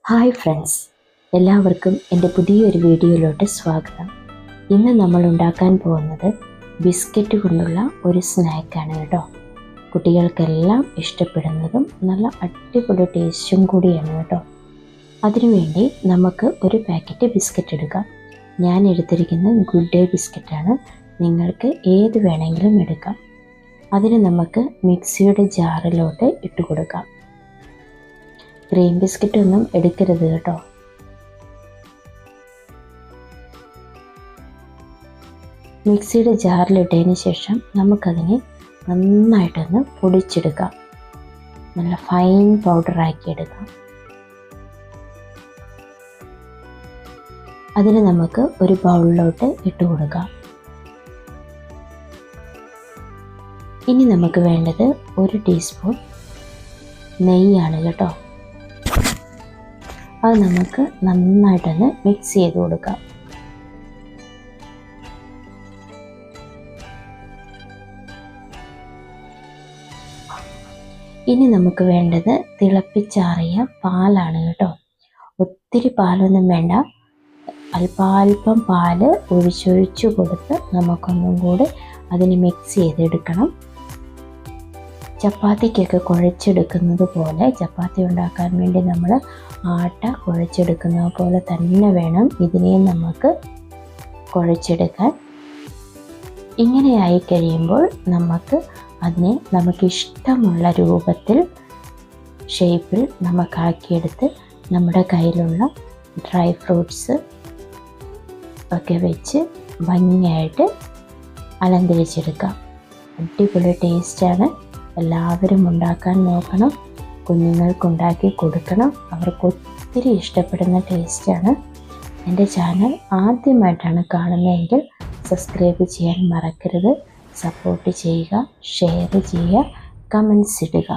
Hi friends, എല്ലാവർക്കും എൻ്റെ പുതിയൊരു വീഡിയോയിലോട്ട് സ്വാഗതം. ഇന്ന് നമ്മൾ ഉണ്ടാക്കാൻ പോകുന്നത് ബിസ്ക്കറ്റ് കൊണ്ടുള്ള ഒരു സ്നാക്കാണ് കേട്ടോ. കുട്ടികൾക്കെല്ലാം ഇഷ്ടപ്പെടുന്നതും നല്ല അടിപൊളി ടേസ്റ്റും കൂടിയാണ് കേട്ടോ. അതിനുവേണ്ടി നമുക്ക് ഒരു പാക്കറ്റ് ബിസ്ക്കറ്റ് എടുക്കാം. ഞാൻ എടുത്തിരിക്കുന്നത് ഗുഡ് ഡേ ബിസ്ക്കറ്റാണ്. നിങ്ങൾക്ക് ഏത് വേണമെങ്കിലും എടുക്കാം. അതിന് നമുക്ക് മിക്സിയുടെ ജാറിലോട്ട് ഇട്ട് കൊടുക്കാം. ക്രീം ബിസ്ക്കറ്റ് ഒന്നും എടുക്കരുത് കേട്ടോ. മിക്സിയുടെ ജാറിലിട്ടതിന് ശേഷം നമുക്കതിനെ നന്നായിട്ടൊന്ന് പൊടിച്ചെടുക്കാം. നല്ല ഫൈൻ പൗഡറാക്കി എടുക്കാം. അതിന് നമുക്ക് ഒരു ബൗളിലോട്ട് ഇട്ട് കൊടുക്കാം. ഇനി നമുക്ക് വേണ്ടത് 1 ടീസ്പൂൺ നെയ്യാണ് കേട്ടോ. അത് നമുക്ക് നന്നായിട്ടൊന്ന് മിക്സ് ചെയ്ത് കൊടുക്കാം. ഇനി നമുക്ക് വേണ്ടത് തിളപ്പിച്ചാറിയ പാലാണ് കേട്ടോ. ഒത്തിരി പാലൊന്നും വേണ്ട, അല്പാൽപ്പം പാല് ഒഴിച്ചൊഴിച്ചു കൊടുത്ത് നമുക്കൊന്നും കൂടി അതിന് മിക്സ് ചെയ്തെടുക്കണം. ചപ്പാത്തിക്കൊക്കെ കുഴച്ചെടുക്കുന്നത് പോലെ, ചപ്പാത്തി ഉണ്ടാക്കാൻ വേണ്ടി നമ്മൾ ആട്ട കുഴച്ചെടുക്കുന്നത് പോലെ തന്നെ വേണം ഇതിനെയും നമുക്ക് കുഴച്ചെടുക്കാൻ. ഇങ്ങനെ ആയി കഴിയുമ്പോൾ അതിനെ നമുക്കിഷ്ടമുള്ള രൂപത്തിൽ, ഷേപ്പിൽ നമുക്കാക്കിയെടുത്ത് നമ്മുടെ കയ്യിലുള്ള ഡ്രൈ ഫ്രൂട്ട്സ് ഒക്കെ വെച്ച് ഭംഗിയായിട്ട് അലങ്കരിച്ചെടുക്കാം. അടിപൊളി ടേസ്റ്റാണ്. എല്ലാവരും ഉണ്ടാക്കാൻ നോക്കണം. കുഞ്ഞുങ്ങൾക്കുണ്ടാക്കി കൊടുക്കണം. അവർക്ക് ഒത്തിരി ഇഷ്ടപ്പെടുന്ന ടേസ്റ്റാണ്. എൻ്റെ ചാനൽ ആദ്യമായിട്ടാണ് കാണുന്നതെങ്കിൽ സബ്സ്ക്രൈബ് ചെയ്യാൻ മറക്കരുത്. സപ്പോർട്ട് ചെയ്യുക, ഷെയർ ചെയ്യുക, കമൻസ് ഇടുക.